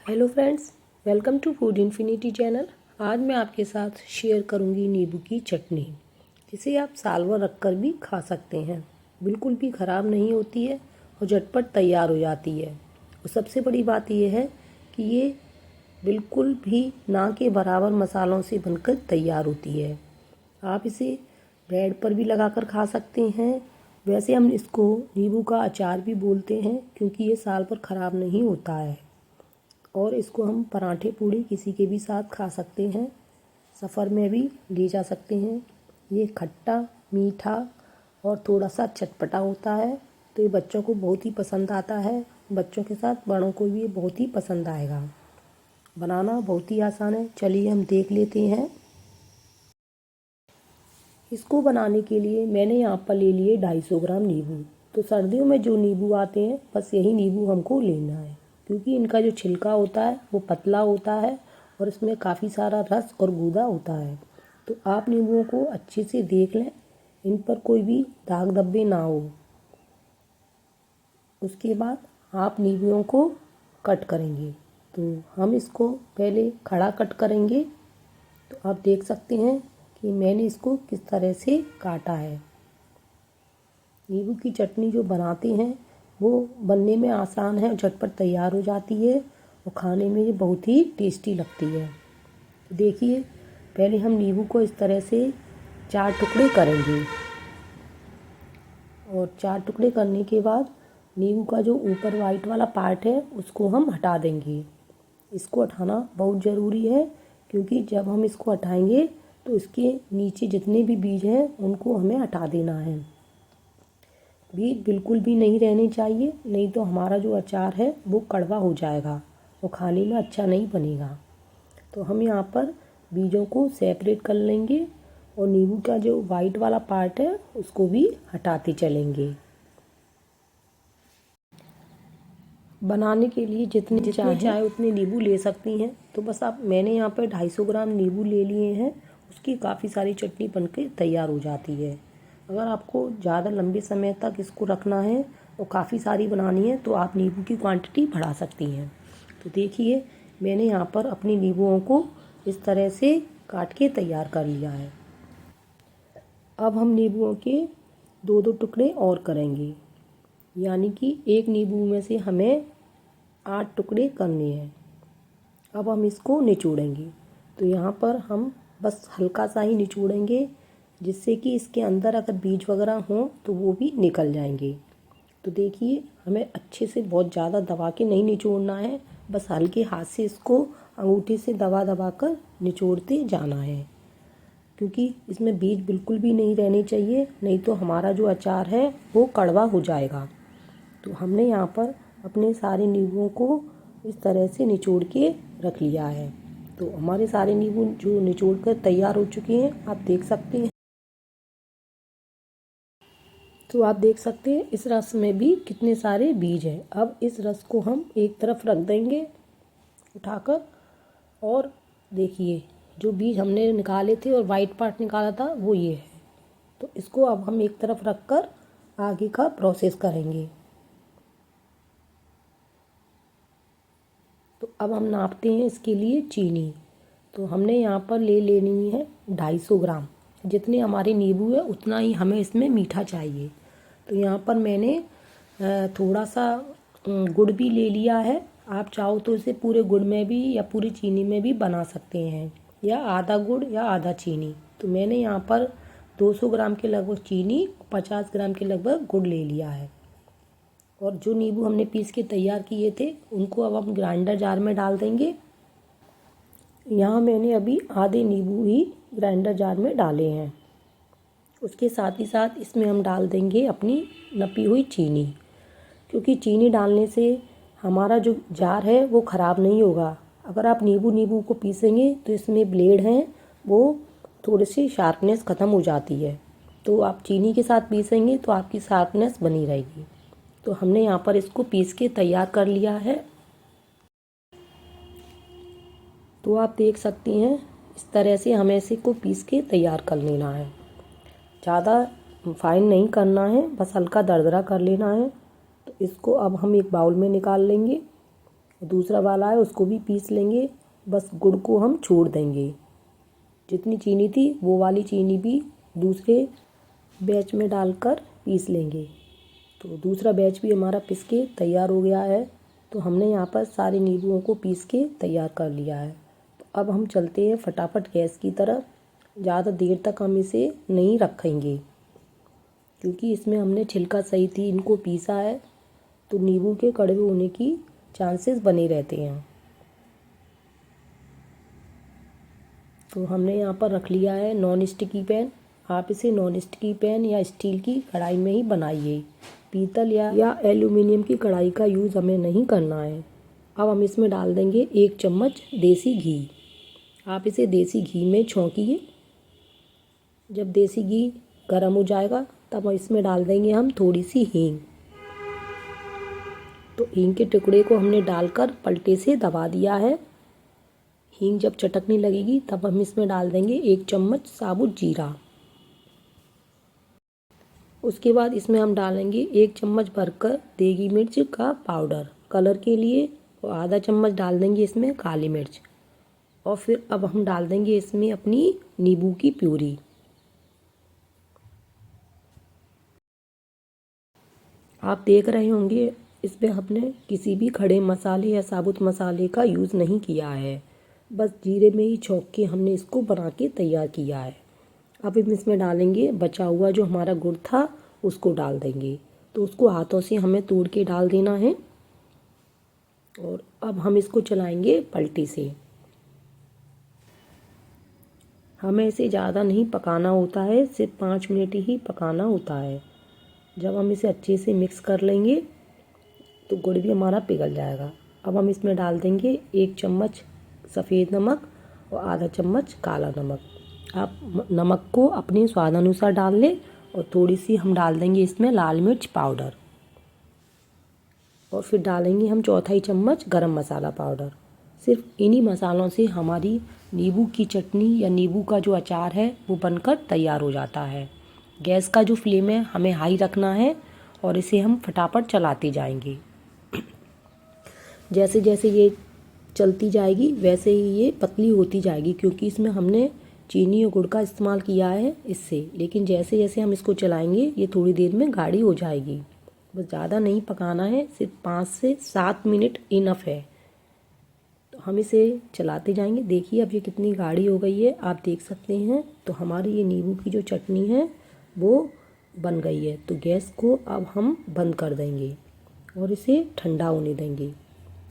Hello friends, welcome to Food Infinity channel. आज मैं आपके साथ शेयर करूंगी नींबू की चटनी, जिसे आप साल भर रखकर भी खा सकते हैं। बिल्कुल भी ख़राब नहीं होती है और झटपट तैयार हो जाती है। और सबसे बड़ी बात यह है कि ये बिल्कुल भी ना के बराबर मसालों से बनकर तैयार होती है। आप इसे ब्रेड पर भी लगाकर खा सकते हैं। वैसे हम इसको नींबू का अचार भी बोलते हैं, क्योंकि ये साल भर ख़राब नहीं होता है। और इसको हम पराठे पूड़ी किसी के भी साथ खा सकते हैं, सफ़र में भी ले जा सकते हैं। ये खट्टा, मीठा और थोड़ा सा चटपटा होता है, तो ये बच्चों को बहुत ही पसंद आता है। बच्चों के साथ बड़ों को भी ये बहुत ही पसंद आएगा। बनाना बहुत ही आसान है, चलिए हम देख लेते हैं। इसको बनाने के लिए मैंने यहाँ पर ले लिए 250 ग्राम नींबू। तो सर्दियों में जो नींबू आते हैं, बस यही नींबू हमको लेना है, क्योंकि इनका जो छिलका होता है वो पतला होता है और इसमें काफ़ी सारा रस और गूदा होता है। तो आप नींबुओं को अच्छे से देख लें, इन पर कोई भी दाग धब्बे ना हो। उसके बाद आप नींबुओं को कट करेंगे। तो हम इसको पहले खड़ा कट करेंगे। तो आप देख सकते हैं कि मैंने इसको किस तरह से काटा है। नींबू की चटनी जो बनाते हैं वो बनने में आसान है, झटपट तैयार हो जाती है और खाने में ये बहुत ही टेस्टी लगती है। देखिए, पहले हम नींबू को इस तरह से 4 टुकड़े करेंगे और 4 टुकड़े करने के बाद नींबू का जो ऊपर वाइट वाला पार्ट है उसको हम हटा देंगे। इसको हटाना बहुत ज़रूरी है, क्योंकि जब हम इसको हटाएंगे तो इसके नीचे जितने भी बीज हैं उनको हमें हटा देना है। बीज बिल्कुल भी नहीं रहने चाहिए, नहीं तो हमारा जो अचार है वो कड़वा हो जाएगा और खाने में अच्छा नहीं बनेगा। तो हम यहाँ पर बीजों को सेपरेट कर लेंगे और नींबू का जो वाइट वाला पार्ट है उसको भी हटाते चलेंगे। बनाने के लिए जितने चाहे उतने नींबू ले सकती हैं। तो बस मैंने यहाँ पर 250 ग्राम नींबू ले लिए हैं, उसकी काफ़ी सारी चटनी बनके तैयार हो जाती है। अगर आपको ज़्यादा लंबे समय तक इसको रखना है और काफ़ी सारी बनानी है तो आप नींबू की क्वांटिटी बढ़ा सकती हैं। तो देखिए, मैंने यहाँ पर अपनी नींबुओं को इस तरह से काट के तैयार कर लिया है। अब हम नींबुओं के 2-2 टुकड़े और करेंगे, यानी कि एक नींबू में से हमें 8 टुकड़े करने हैं। अब हम इसको निचोड़ेंगे। तो यहाँ पर हम बस हल्का सा ही निचोड़ेंगे, जिससे कि इसके अंदर अगर बीज वगैरह हों तो वो भी निकल जाएंगे। तो देखिए, हमें अच्छे से बहुत ज़्यादा दबा के नहीं निचोड़ना है, बस हल्के हाथ से इसको अंगूठे से दबा दबा कर निचोड़ते जाना है, क्योंकि इसमें बीज बिल्कुल भी नहीं रहने चाहिए, नहीं तो हमारा जो अचार है वो कड़वा हो जाएगा। तो हमने यहाँ पर अपने सारे नींबुओं को इस तरह से निचोड़ के रख लिया है। तो हमारे सारे नींबू जो निचोड़ कर तैयार हो चुके हैं, आप देख सकते हैं। तो आप देख सकते हैं इस रस में भी कितने सारे बीज हैं। अब इस रस को हम एक तरफ रख देंगे उठाकर, और देखिए, जो बीज हमने निकाले थे और वाइट पार्ट निकाला था वो ये है। तो इसको अब हम एक तरफ रख कर आगे का प्रोसेस करेंगे। तो अब हम नापते हैं इसके लिए चीनी। तो हमने यहाँ पर ले लेनी है 250 ग्राम। जितने हमारे नींबू है उतना ही हमें इसमें मीठा चाहिए। तो यहाँ पर मैंने थोड़ा सा गुड़ भी ले लिया है। आप चाहो तो इसे पूरे गुड़ में भी या पूरी चीनी में भी बना सकते हैं, या आधा गुड़ या आधा चीनी। तो मैंने यहाँ पर 200 ग्राम के लगभग चीनी, 50 ग्राम के लगभग गुड़ ले लिया है। और जो नींबू हमने पीस के तैयार किए थे उनको अब हम ग्राइंडर जार में डाल देंगे। यहाँ मैंने अभी आधे नींबू ही ग्राइंडर जार में डाले हैं। उसके साथ ही साथ इसमें हम डाल देंगे अपनी नपी हुई चीनी, क्योंकि चीनी डालने से हमारा जो जार है वो ख़राब नहीं होगा। अगर आप नींबू को पीसेंगे तो इसमें ब्लेड हैं वो थोड़ी सी शार्पनेस ख़त्म हो जाती है। तो आप चीनी के साथ पीसेंगे तो आपकी शार्पनेस बनी रहेगी। तो हमने यहाँ पर इसको पीस के तैयार कर लिया है। तो आप देख सकती हैं इस तरह से हमें इसे को पीस के तैयार कर लेना है। ज़्यादा फाइन नहीं करना है, बस हल्का दरदरा कर लेना है। तो इसको अब हम एक बाउल में निकाल लेंगे। और दूसरा वाला है उसको भी पीस लेंगे। बस गुड़ को हम छोड़ देंगे, जितनी चीनी थी वो वाली चीनी भी दूसरे बैच में डालकर पीस लेंगे। तो दूसरा बैच भी हमारा पिस के तैयार हो गया है। तो हमने यहाँ पर सारे नींबुओं को पीस के तैयार कर लिया है। तो अब हम चलते हैं फटाफट गैस की तरफ। ज़्यादा देर तक हम इसे नहीं रखेंगे, क्योंकि इसमें हमने छिलका सही थी इनको पीसा है, तो नींबू के कड़वे होने की चांसेस बने रहते हैं। तो हमने यहाँ पर रख लिया है नॉन स्टिकी पैन। आप इसे नॉन स्टिकी पैन या स्टील की कढ़ाई में ही बनाइए। पीतल या एल्यूमिनियम की कढ़ाई का यूज़ हमें नहीं करना है। अब हम इसमें डाल देंगे 1 चम्मच देसी घी। आप इसे देसी घी में छौंकिए। जब देसी घी गर्म हो जाएगा तब इसमें डाल देंगे हम थोड़ी सी हींग। तो हींग के टुकड़े को हमने डालकर पलटे से दबा दिया है। हींग जब चटकने लगेगी तब हम इसमें डाल देंगे 1 चम्मच साबुत जीरा। उसके बाद इसमें हम डालेंगे 1 चम्मच भरकर देगी मिर्च का पाउडर कलर के लिए, और आधा चम्मच डाल देंगे इसमें काली मिर्च। और फिर अब हम डाल देंगे इसमें अपनी नींबू की प्यूरी। आप देख रहे होंगे इसमें हमने किसी भी खड़े मसाले या साबुत मसाले का यूज़ नहीं किया है, बस जीरे में ही छौंक के हमने इसको बना के तैयार किया है। अब हम इसमें डालेंगे बचा हुआ जो हमारा गुड़ था, उसको डाल देंगे। तो उसको हाथों से हमें तोड़ के डाल देना है। और अब हम इसको चलाएंगे पलटी से। हमें इसे ज़्यादा नहीं पकाना होता है, सिर्फ 5 मिनट ही पकाना होता है। जब हम इसे अच्छे से मिक्स कर लेंगे तो गुड़ भी हमारा पिघल जाएगा। अब हम इसमें डाल देंगे 1 चम्मच सफ़ेद नमक और आधा चम्मच काला नमक। आप नमक को अपने स्वाद अनुसार डाल लें। और थोड़ी सी हम डाल देंगे इसमें लाल मिर्च पाउडर। और फिर डालेंगे हम 1/4 चम्मच गरम मसाला पाउडर। सिर्फ इन्हीं मसालों से हमारी नींबू की चटनी या नींबू का जो अचार है वो बनकर तैयार हो जाता है। गैस का जो फ्लेम है हमें हाई रखना है और इसे हम फटाफट चलाते जाएंगे। जैसे जैसे ये चलती जाएगी वैसे ही ये पतली होती जाएगी, क्योंकि इसमें हमने चीनी और गुड़ का इस्तेमाल किया है इससे। लेकिन जैसे जैसे हम इसको चलाएंगे ये थोड़ी देर में गाढ़ी हो जाएगी। बस ज़्यादा नहीं पकाना है, सिर्फ 5 से 7 मिनट इनफ है। तो हम इसे चलाते जाएंगे। देखिए अब ये कितनी गाढ़ी हो गई है, आप देख सकते हैं। तो हमारी ये नींबू की जो चटनी है वो बन गई है। तो गैस को अब हम बंद कर देंगे और इसे ठंडा होने देंगे।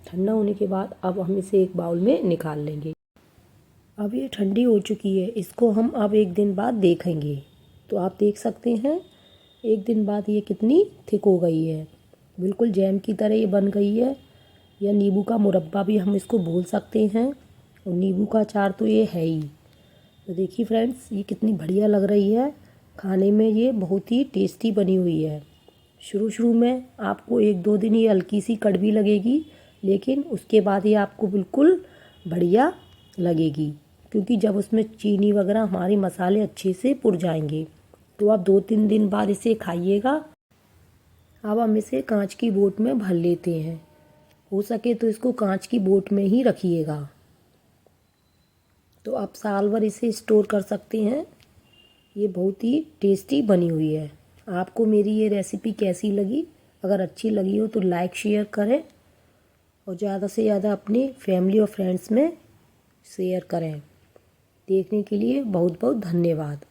ठंडा होने के बाद अब हम इसे एक बाउल में निकाल लेंगे। अब ये ठंडी हो चुकी है, इसको हम अब 1 दिन बाद देखेंगे। तो आप देख सकते हैं 1 दिन बाद ये कितनी थिक हो गई है, बिल्कुल जैम की तरह ये बन गई है। या नींबू का मुरब्बा भी हम इसको बोल सकते हैं, और नींबू का अचार तो ये है ही। तो देखिए फ्रेंड्स ये कितनी बढ़िया लग रही है, खाने में ये बहुत ही टेस्टी बनी हुई है। शुरू में आपको 1-2 दिन ये हल्की सी कड़वी लगेगी, लेकिन उसके बाद ये आपको बिल्कुल बढ़िया लगेगी, क्योंकि जब उसमें चीनी वगैरह हमारे मसाले अच्छे से पुर जाएंगे। तो आप 2-3 दिन बाद इसे खाइएगा। अब हम इसे कांच की बोट में भर लेते हैं। हो सके तो इसको कांच की बोट में ही रखिएगा, तो आप साल भर इसे स्टोर कर सकते हैं। ये बहुत ही टेस्टी बनी हुई है। आपको मेरी ये रेसिपी कैसी लगी? अगर अच्छी लगी हो तो लाइक शेयर करें, और ज़्यादा से ज़्यादा अपनी फैमिली और फ्रेंड्स में शेयर करें। देखने के लिए बहुत बहुत धन्यवाद।